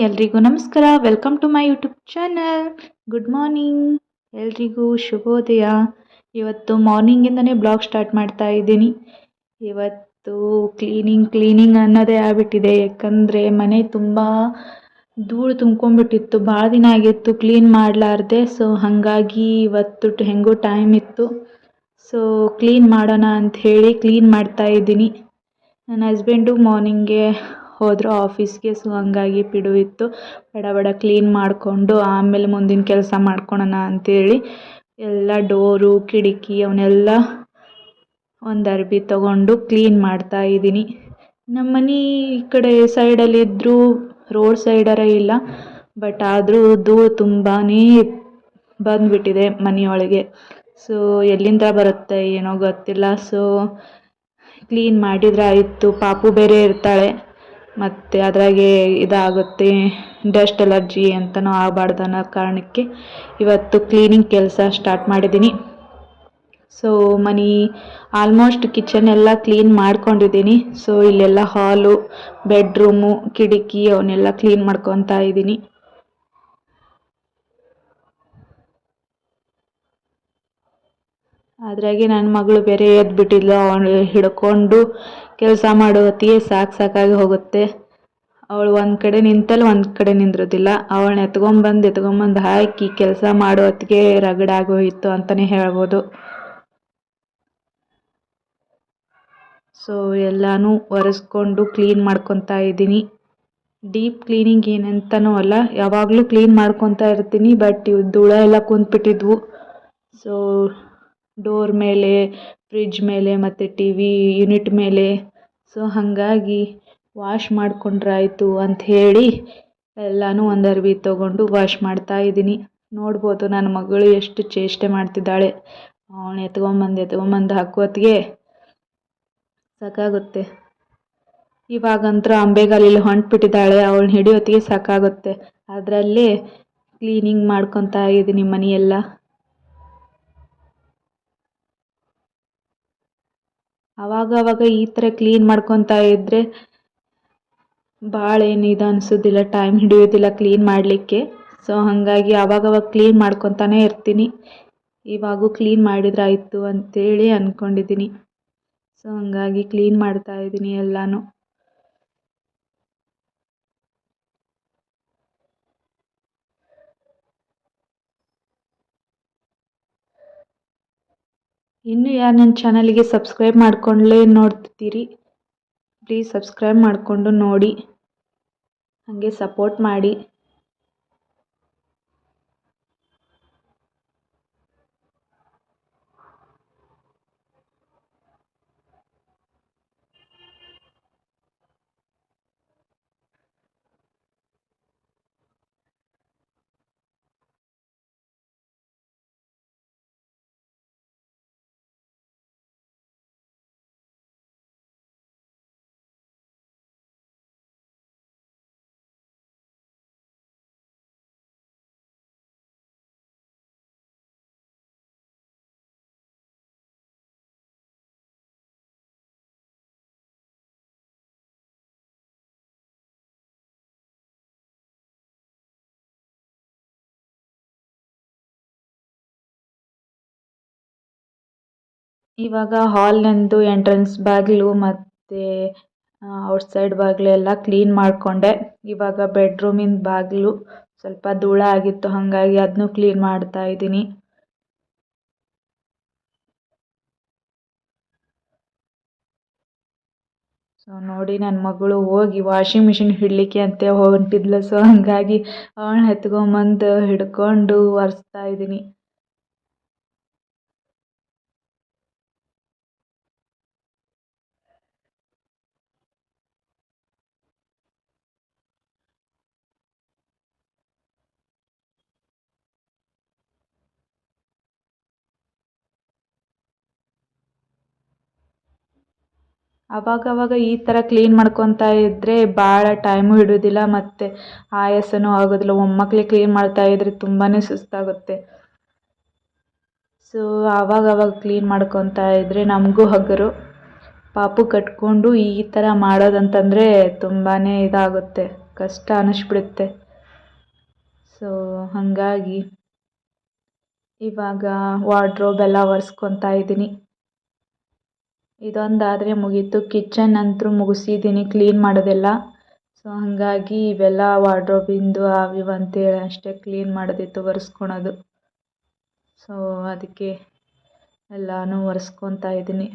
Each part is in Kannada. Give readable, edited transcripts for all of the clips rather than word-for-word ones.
ಎಲ್ರಿಗೂ ನಮಸ್ಕಾರ. Welcome to my YouTube channel. Good morning ಎಲ್ರಿಗೂ, ಶುಭೋದಯ. ಇವತ್ತು ಮಾರ್ನಿಂಗಿಂದನೇ ಬ್ಲಾಗ್ ಸ್ಟಾರ್ಟ್ ಮಾಡ್ತಾ ಇದ್ದೀನಿ. ಇವತ್ತು ಕ್ಲೀನಿಂಗ್ ಅನ್ನೋದೇ ಆಗ್ಬಿಟ್ಟಿದೆ. ಯಾಕಂದರೆ ಮನೆ ತುಂಬ ಧೂಳು ತುಂಬ್ಕೊಂಡ್ಬಿಟ್ಟಿತ್ತು. ಭಾಳ ದಿನ ಆಗಿತ್ತು ಕ್ಲೀನ್ ಮಾಡಲಾರ್ದೆ. ಸೊ ಹಾಗಾಗಿ ಇವತ್ತು ಹೆಂಗೂ ಟೈಮ್ ಇತ್ತು. ಸೊ ಕ್ಲೀನ್ ಮಾಡೋಣ ಅಂಥೇಳಿ ಕ್ಲೀನ್ ಮಾಡ್ತಾ ಇದ್ದೀನಿ. ನನ್ನ ಹಸ್ಬೆಂಡು ಮಾರ್ನಿಂಗ್ಗೆ ಹೋದರು ಆಫೀಸ್ಗೆ. ಸೊ ಹಂಗಾಗಿ ಪಿಡು ಇತ್ತು. ಬಡ ಕ್ಲೀನ್ ಮಾಡಿಕೊಂಡು ಆಮೇಲೆ ಮುಂದಿನ ಕೆಲಸ ಮಾಡ್ಕೊಳೋಣ ಅಂಥೇಳಿ ಎಲ್ಲ ಡೋರು ಕಿಟಕಿ ಅವನ್ನೆಲ್ಲ ಒಂದು ಅರ್ಬಿ ತೊಗೊಂಡು ಕ್ಲೀನ್ ಮಾಡ್ತಾ ಇದ್ದೀನಿ. ನಮ್ಮ ಮನೆ ಈ ಕಡೆ ಸೈಡಲ್ಲಿದ್ದರೂ ರೋಡ್ ಸೈಡರ ಇಲ್ಲ, ಬಟ್ ಆದರೂ ಧೂಳು ತುಂಬಾ ಬಂದುಬಿಟ್ಟಿದೆ ಮನೆಯೊಳಗೆ. ಸೊ ಎಲ್ಲಿಂದ ಬರುತ್ತೆ ಏನೋ ಗೊತ್ತಿಲ್ಲ. ಸೊ ಕ್ಲೀನ್ ಮಾಡಿದರೆ ಆಯಿತು. ಪಾಪು ಬೇರೆ ಇರ್ತಾಳೆ, ಮತ್ತು ಅದ್ರಾಗೆ ಇದಾಗುತ್ತೆ, ಡಸ್ಟ್ ಅಲರ್ಜಿ ಅಂತಲೂ ಆಗಬಾರ್ದು ಅನ್ನೋ ಕಾರಣಕ್ಕೆ ಇವತ್ತು ಕ್ಲೀನಿಂಗ್ ಕೆಲಸ ಸ್ಟಾರ್ಟ್ ಮಾಡಿದ್ದೀನಿ. ಸೊ ಮನೆ ಆಲ್ಮೋಸ್ಟ್ ಕಿಚನ್ ಎಲ್ಲ ಕ್ಲೀನ್ ಮಾಡ್ಕೊಂಡಿದ್ದೀನಿ. ಸೊ ಇಲ್ಲೆಲ್ಲ ಹಾಲು, ಬೆಡ್ರೂಮು, ಕಿಟಕಿ ಅವನ್ನೆಲ್ಲ ಕ್ಲೀನ್ ಮಾಡ್ಕೊತಾ ಇದ್ದೀನಿ. ಅದ್ರಾಗೆ ನನ್ನ ಮಗಳು ಬೇರೆ ಎದ್ಬಿಟ್ಟಿದ್ಲು. ಅವಳು ಹಿಡ್ಕೊಂಡು ಕೆಲಸ ಮಾಡೋ ಹೊತ್ತಿಗೆ ಸಾಕಾಗಿ ಹೋಗುತ್ತೆ. ಅವಳು ಒಂದು ಕಡೆ ನಿಂತಲ್ಲಿ ಒಂದು ಕಡೆ ನಿಂದ್ರೋದಿಲ್ಲ. ಅವಳನ್ನ ಎತ್ಕೊಂಬಂದು ಹಾಕಿ ಕೆಲಸ ಮಾಡೋ ಹೊತ್ತಿಗೆ ರಗಡಾಗೋಯಿತು ಅಂತಲೇ ಹೇಳ್ಬೋದು. ಸೊ ಎಲ್ಲನೂ ಒರೆಸ್ಕೊಂಡು ಕ್ಲೀನ್ ಮಾಡ್ಕೊತಾ ಇದ್ದೀನಿ. ಡೀಪ್ ಕ್ಲೀನಿಂಗ್ ಏನಂತನೂ ಅಲ್ಲ, ಯಾವಾಗಲೂ ಕ್ಲೀನ್ ಮಾಡ್ಕೊತಾ ಇರ್ತೀನಿ. ಬಟ್ ಇವು ಧೂಳ ಎಲ್ಲ ಕುಂತ್ಬಿಟ್ಟಿದ್ವು. ಸೊ ಡೋರ್ ಮೇಲೆ, ಫ್ರಿಡ್ಜ್ ಮೇಲೆ ಮತ್ತು ಟಿ ವಿ ಯೂನಿಟ್ ಮೇಲೆ. ಸೊ ಹಾಗಾಗಿ ವಾಶ್ ಮಾಡ್ಕೊಂಡ್ರಾಯ್ತು ಅಂಥೇಳಿ ಎಲ್ಲನೂ ಒಂದು ಅರ್ಬಿ ತೊಗೊಂಡು ವಾಶ್ ಮಾಡ್ತಾ ಇದ್ದೀನಿ. ನೋಡ್ಬೋದು ನನ್ನ ಮಗಳು ಎಷ್ಟು ಚೇಷ್ಟೆ ಮಾಡ್ತಿದ್ದಾಳೆ. ಅವಳನ್ನ ಎತ್ಕೊಂಬಂದು ಹಾಕೋತ್ತಿಗೆ ಸಾಕಾಗುತ್ತೆ. ಇವಾಗಂತೂ ಅಂಬೆಗಾಲಿಲ್ಲಿ ಹೊಂಟ್ಬಿಟ್ಟಿದ್ದಾಳೆ. ಅವಳನ್ನ ಹಿಡಿಯೋತ್ತಿಗೆ ಸಾಕಾಗುತ್ತೆ. ಅದರಲ್ಲೇ ಕ್ಲೀನಿಂಗ್ ಮಾಡ್ಕೊತಾ ಇದ್ದೀನಿ ಮನೆಯೆಲ್ಲ. ಆವಾಗ ಈ ಥರ ಕ್ಲೀನ್ ಮಾಡ್ಕೊತಾ ಇದ್ದರೆ ಭಾಳ ಏನು ಇದು ಅನಿಸೋದಿಲ್ಲ, ಟೈಮ್ ಹಿಡಿಯೋದಿಲ್ಲ ಕ್ಲೀನ್ ಮಾಡಲಿಕ್ಕೆ. ಸೊ ಹಾಗಾಗಿ ಆವಾಗವಾಗ ಕ್ಲೀನ್ ಮಾಡ್ಕೊತಾನೆ ಇರ್ತೀನಿ. ಇವಾಗೂ ಕ್ಲೀನ್ ಮಾಡಿದ್ರೆ ಆಯಿತು ಅಂಥೇಳಿ ಅಂದ್ಕೊಂಡಿದ್ದೀನಿ. ಸೊ ಹಾಗಾಗಿ ಕ್ಲೀನ್ ಮಾಡ್ತಾ ಇದ್ದೀನಿ ಎಲ್ಲನೂ. ಇನ್ನೂ ಯಾರು ನನ್ನ ಚಾನಲ್ಗೆ ಸಬ್ಸ್ಕ್ರೈಬ್ ಮಾಡ್ಕೊಂಡ್ಲೇ ನೋಡ್ತಿದ್ದೀರಿ, ಪ್ಲೀಸ್ ಸಬ್ಸ್ಕ್ರೈಬ್ ಮಾಡಿಕೊಂಡು ನೋಡಿ, ಹಾಗೆ ಸಪೋರ್ಟ್ ಮಾಡಿ. ಇವಾಗ ಹಾಲ್ನಂದು ಎಂಟ್ರೆನ್ಸ್ ಬಾಗಿಲು ಮತ್ತು ಔಟ್ಸೈಡ್ ಬಾಗಿಲು ಎಲ್ಲ ಕ್ಲೀನ್ ಮಾಡಿಕೊಂಡೆ. ಇವಾಗ ಬೆಡ್ರೂಮಿನ ಬಾಗಿಲು ಸ್ವಲ್ಪ ಧೂಳ ಆಗಿತ್ತು, ಹಾಗಾಗಿ ಅದನ್ನೂ ಕ್ಲೀನ್ ಮಾಡ್ತಾ ಇದ್ದೀನಿ. ಸೊ ನೋಡಿ, ನನ್ನ ಮಗಳು ಹೋಗಿ ವಾಷಿಂಗ್ ಮಿಷಿನ್ ಹಿಡಲಿಕ್ಕೆ ಅಂತ ಹೊಂಟಿದ್ಲು. ಸೊ ಹಾಗಾಗಿ ಅವಳನ್ನ ಎತ್ಕೊಂಬಂದು ಹಿಡ್ಕೊಂಡು ಒರೆಸ್ತಾ ಇದ್ದೀನಿ. ಅವಾಗವಾಗ ಈ ಥರ ಕ್ಲೀನ್ ಮಾಡ್ಕೊತಾ ಇದ್ದರೆ ಭಾಳ ಟೈಮು ಹಿಡಿಯೋದಿಲ್ಲ ಮತ್ತು ಆಯಾಸನೂ ಆಗೋದಿಲ್ಲ. ಒಮ್ಮಕ್ಕಲೇ ಕ್ಲೀನ್ ಮಾಡ್ತಾ ಇದ್ದರೆ ತುಂಬಾ ಸುಸ್ತಾಗುತ್ತೆ. ಸೊ ಆವಾಗವಾಗ ಕ್ಲೀನ್ ಮಾಡ್ಕೊತಾ ಇದ್ದರೆ ನಮಗೂ ಹಗುರು. ಪಾಪು ಕಟ್ಕೊಂಡು ಈ ಥರ ಮಾಡೋದಂತಂದರೆ ತುಂಬಾ ಇದಾಗುತ್ತೆ, ಕಷ್ಟ ಅನ್ನಿಸ್ಬಿಡುತ್ತೆ. ಸೊ ಹಾಗಾಗಿ ಇವಾಗ ವಾರ್ಡ್ರೋಬ್ ಎಲ್ಲ ಒರೆಸ್ಕೊತಾ ಇದ್ದೀನಿ. ಇದೊಂದಾದರೆ ಮುಗೀತು. ಕಿಚನ್ ಅಂತೂ ಮುಗಿಸಿದ್ದೀನಿ ಕ್ಲೀನ್ ಮಾಡೋದೆಲ್ಲ. ಸೊ ಹಾಗಾಗಿ ಇವೆಲ್ಲ ವಾರ್ಡ್ರೋಬಿಂದು ಅವು ಇವು ಅಂತೇಳಿ ಅಷ್ಟೇ ಕ್ಲೀನ್ ಮಾಡೋದಿತ್ತು, ಒರೆಸ್ಕೊಳೋದು. ಸೊ ಅದಕ್ಕೆ ಎಲ್ಲನೂ ಒರೆಸ್ಕೊತಾ ಇದ್ದೀನಿ.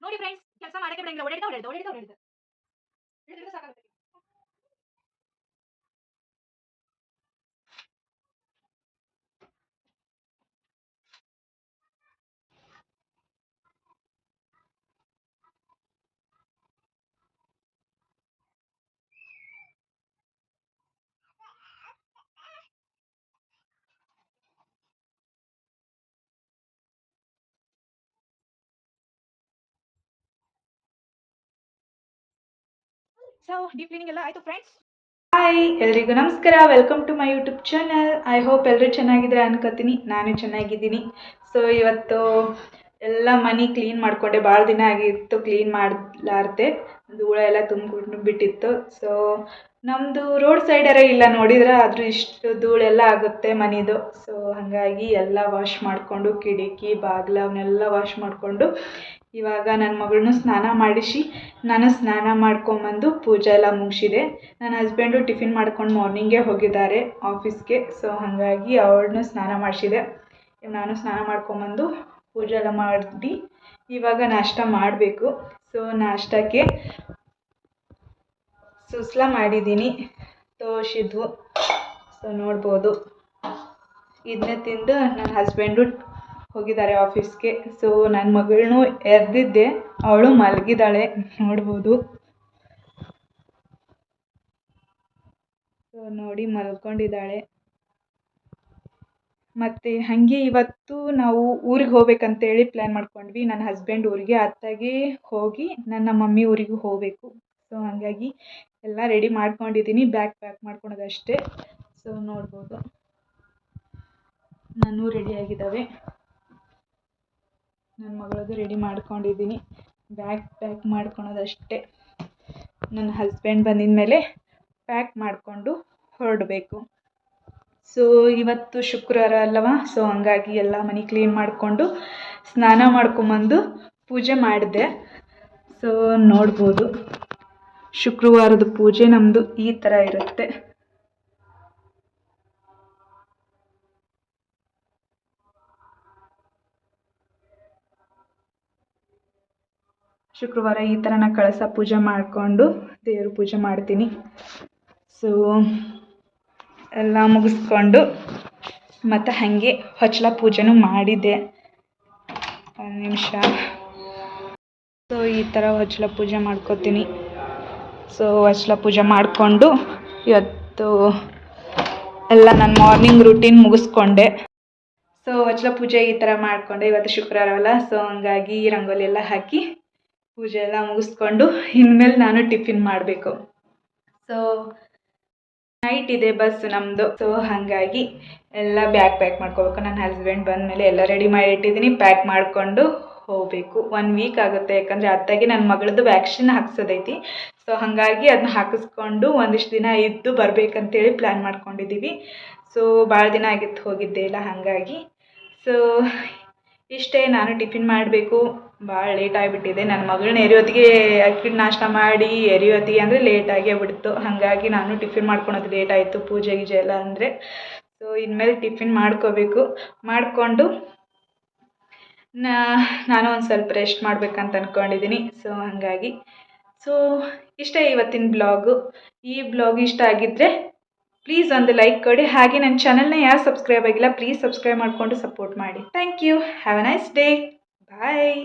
ನೋಡಿ ಫ್ರೆಂಡ್ಸ್, ಕೆಲಸ ಮಾಡಕ್ಕೆ ಬಿಡಂಗಿಲ್ಲ. ಓಡಾಡಿದ ಸಾಕಾಗುತ್ತೆ. ಸೊ ಡೀಪ್ ಕ್ಲೀನಿಂಗ್ ಎಲ್ಲ ಆಯಿತು ಫ್ರೆಂಡ್ಸ್. ಹಾಯ್ ಎಲ್ರಿಗೂ ನಮಸ್ಕಾರ, welcome to my YouTube channel. I hope ಎಲ್ಲರೂ ಚೆನ್ನಾಗಿದ್ರೆ ಅನ್ಕೋತೀನಿ. ನಾನು ಚೆನ್ನಾಗಿದ್ದೀನಿ. ಸೊ ಇವತ್ತು ಎಲ್ಲ ಮನೆ ಕ್ಲೀನ್ ಮಾಡಿಕೊಂಡೆ. ಭಾಳ ದಿನ ಆಗಿತ್ತು ಕ್ಲೀನ್ ಮಾಡಲಾರ್ದೆ, ಧೂಳ ಎಲ್ಲ ತುಂಬಿಕೊಂಡು ಬಿಟ್ಟಿತ್ತು. ಸೊ ನಮ್ಮದು ರೋಡ್ ಸೈಡರೇ ಇಲ್ಲ, ನೋಡಿದ್ರೆ ಆದರೂ ಇಷ್ಟು ಧೂಳೆಲ್ಲ ಆಗುತ್ತೆ ಮನೆದು. ಸೊ ಹಾಗಾಗಿ ಎಲ್ಲ ವಾಶ್ ಮಾಡಿಕೊಂಡು ಕಿಟಕಿ ಬಾಗಿಲು ಅವನ್ನೆಲ್ಲ ವಾಶ್ ಮಾಡಿಕೊಂಡು ಇವಾಗ ನನ್ನ ಮಗಳನ್ನೂ ಸ್ನಾನ ಮಾಡಿಸಿ ನಾನು ಸ್ನಾನ ಮಾಡ್ಕೊಂಬಂದು ಪೂಜೆ ಎಲ್ಲ ಮುಗಿಸಿದೆ. ನನ್ನ ಹಸ್ಬೆಂಡು ಟಿಫಿನ್ ಮಾಡ್ಕೊಂಡು ಮಾರ್ನಿಂಗೇ ಹೋಗಿದ್ದಾರೆ ಆಫೀಸ್ಗೆ. ಸೊ ಹಾಗಾಗಿ ಅವಳನ್ನೂ ಸ್ನಾನ ಮಾಡಿಸಿದೆ. ನಾನು ಸ್ನಾನ ಮಾಡ್ಕೊಂಬಂದು ಪೂಜೆ ಎಲ್ಲ ಮಾಡಿ ಇವಾಗ ನಾಷ್ಟ ಮಾಡಬೇಕು. ಸೊ ನಾಷ್ಟಕ್ಕೆ ಸುಸ್ಲ ಮಾಡಿದ್ದೀನಿ, ತೋಷಿದ್ವು. ಸೊ ನೋಡ್ಬೋದು, ಇದನ್ನೇ ತಿಂದು ನನ್ನ ಹಸ್ಬೆಂಡು ಹೋಗಿದ್ದಾರೆ ಆಫೀಸ್ಗೆ. ಸೊ ನನ್ನ ಮಗಳನ್ನೂ ಎದ್ದಿದ್ದೆ, ಅವಳು ಮಲಗಿದ್ದಾಳೆ, ನೋಡ್ಬೋದು. ಸೊ ನೋಡಿ ಮಲ್ಕೊಂಡಿದ್ದಾಳೆ. ಮತ್ತು ಹಾಗೆ ಇವತ್ತು ನಾವು ಊರಿಗೆ ಹೋಗ್ಬೇಕಂತೇಳಿ ಪ್ಲ್ಯಾನ್ ಮಾಡ್ಕೊಂಡ್ವಿ. ನನ್ನ ಹಸ್ಬೆಂಡ್ ಊರಿಗೆ, ಅತ್ತಾಗೆ ಹೋಗಿ ನನ್ನ ಮಮ್ಮಿ ಊರಿಗೂ ಹೋಗಬೇಕು. ಸೊ ಹಾಗಾಗಿ ಎಲ್ಲ ರೆಡಿ ಮಾಡ್ಕೊಂಡಿದ್ದೀನಿ, ಬ್ಯಾಗ್ ಪ್ಯಾಕ್ ಮಾಡ್ಕೊಳೋದಷ್ಟೇ. ಸೊ ನೋಡ್ಬೋದು, ನಾನು ರೆಡಿಯಾಗಿದ್ದಾವೆ. ನನ್ನ ಮಗಳದ್ದು ರೆಡಿ ಮಾಡ್ಕೊಂಡಿದ್ದೀನಿ, ಬ್ಯಾಗ್ ಪ್ಯಾಕ್ ಮಾಡ್ಕೊಳೋದಷ್ಟೇ. ನನ್ನ ಹಸ್ಬೆಂಡ್ ಬಂದಿದ ಮೇಲೆ ಪ್ಯಾಕ್ ಮಾಡಿಕೊಂಡು ಹೊರಡಬೇಕು. ಸೊ ಇವತ್ತು ಶುಕ್ರವಾರ ಅಲ್ಲವಾ, ಸೊ ಹಂಗಾಗಿ ಎಲ್ಲ ಮನೆ ಕ್ಲೀನ್ ಮಾಡಿಕೊಂಡು ಸ್ನಾನ ಮಾಡ್ಕೊಂಬಂದು ಪೂಜೆ ಮಾಡಿದೆ. ಸೊ ನೋಡ್ಬೋದು, ಶುಕ್ರವಾರದ ಪೂಜೆ ನಮ್ಮದು ಈ ಥರ ಇರುತ್ತೆ. ಶುಕ್ರವಾರ ಈ ಥರ ನಾನು ಕಳಸ ಪೂಜೆ ಮಾಡಿಕೊಂಡು ದೇವ್ರ ಪೂಜೆ ಮಾಡ್ತೀನಿ. ಸೊ ಎಲ್ಲ ಮುಗಿಸ್ಕೊಂಡು ಮತ್ತು ಹಾಗೆ ಹೊಚ್ಚಲ ಪೂಜೆನೂ ಮಾಡಿದ್ದೆ. ಒಂದು ನಿಮಿಷ. ಸೊ ಈ ಥರ ಹೊಚ್ಚಲ ಪೂಜೆ ಮಾಡ್ಕೋತೀನಿ. ಸೊ ಹೊಚ್ಚಲ ಪೂಜೆ ಮಾಡಿಕೊಂಡು ಇವತ್ತು ಎಲ್ಲ ನಾನು ಮಾರ್ನಿಂಗ್ ರೂಟೀನ್ ಮುಗಿಸ್ಕೊಂಡೆ. ಸೊ ಹೊಚ್ಚಲ ಪೂಜೆ ಈ ಥರ ಮಾಡಿಕೊಂಡೆ. ಇವತ್ತು ಶುಕ್ರವಾರವಲ್ಲ, ಸೊ ಹಂಗಾಗಿ ರಂಗೋಲಿ ಎಲ್ಲ ಹಾಕಿ ಪೂಜೆ ಎಲ್ಲ ಮುಗಿಸ್ಕೊಂಡು ಇನ್ಮೇಲೆ ನಾನು ಟಿಫಿನ್ ಮಾಡಬೇಕು. ಸೊ ನೈಟ್ ಇದೆ ಬಸ್ ನಮ್ಮದು. ಸೊ ಹಾಗಾಗಿ ಎಲ್ಲ ಬ್ಯಾಗ್ ಪ್ಯಾಕ್ ಮಾಡ್ಕೋಬೇಕು. ನನ್ನ ಹಸ್ಬೆಂಡ್ ಬಂದಮೇಲೆ ಎಲ್ಲ ರೆಡಿ ಮಾಡಿ ಇಟ್ಟಿದ್ದೀನಿ, ಪ್ಯಾಕ್ ಮಾಡಿಕೊಂಡು ಹೋಗಬೇಕು. 1 ವೀಕ್ ಆಗುತ್ತೆ, ಯಾಕಂದರೆ ಅತ್ತಾಗಿ ನನ್ನ ಮಗಳದ್ದು ವ್ಯಾಕ್ಸಿನ್ ಹಾಕ್ಸೋದೈತಿ. ಸೊ ಹಾಗಾಗಿ ಅದನ್ನ ಹಾಕಿಸ್ಕೊಂಡು ಒಂದಿಷ್ಟು ದಿನ ಇದ್ದು ಬರಬೇಕಂತೇಳಿ ಪ್ಲ್ಯಾನ್ ಮಾಡ್ಕೊಂಡಿದ್ದೀವಿ. ಸೊ ಭಾಳ ದಿನ ಆಗಿತ್ತು ಹೋಗಿದ್ದೆ ಇಲ್ಲ, ಹಾಗಾಗಿ. ಸೊ ಇಷ್ಟೇ, ನಾನು ಟಿಫಿನ್ ಮಾಡಬೇಕು. ಭಾಳ ಲೇಟ್ ಆಗಿಬಿಟ್ಟಿದೆ. ನನ್ನ ಮಗಳನ್ನ ಎರಿಯೋತ್ತಿಗೆ ಅಕ್ಕಿನ ನಾಷ್ಟ ಮಾಡಿ ಎರಿಯೋತ್ತಿಗೆ ಅಂದರೆ ಲೇಟಾಗೇ ಬಿಡ್ತು. ಹಾಗಾಗಿ ನಾನು ಟಿಫಿನ್ ಮಾಡ್ಕೊಳೋದು ಲೇಟ್ ಆಯಿತು, ಪೂಜೆ ಗೀಜೆ ಎಲ್ಲ ಅಂದರೆ. ಸೊ ಇನ್ಮೇಲೆ ಟಿಫಿನ್ ಮಾಡ್ಕೋಬೇಕು. ಮಾಡಿಕೊಂಡು ನಾನು ಒಂದು ಸ್ವಲ್ಪ ರೆಸ್ಟ್ ಮಾಡಬೇಕಂತ ಅಂದ್ಕೊಂಡಿದ್ದೀನಿ. ಸೊ ಹಾಗಾಗಿ ಇಷ್ಟೇ ಇವತ್ತಿನ ಬ್ಲಾಗು. ಈ ಬ್ಲಾಗ್ ಇಷ್ಟ ಆಗಿದ್ದರೆ ಪ್ಲೀಸ್ ಒಂದು ಲೈಕ್ ಕೊಡಿ. ಹಾಗೆ ನನ್ನ ಚಾನಲ್ನ ಯಾರು ಸಬ್ಸ್ಕ್ರೈಬ್ ಆಗಿಲ್ಲ ಪ್ಲೀಸ್ ಸಬ್ಸ್ಕ್ರೈಬ್ ಮಾಡಿಕೊಂಡು ಸಪೋರ್ಟ್ ಮಾಡಿ. Thank you. Have a nice day. Bye.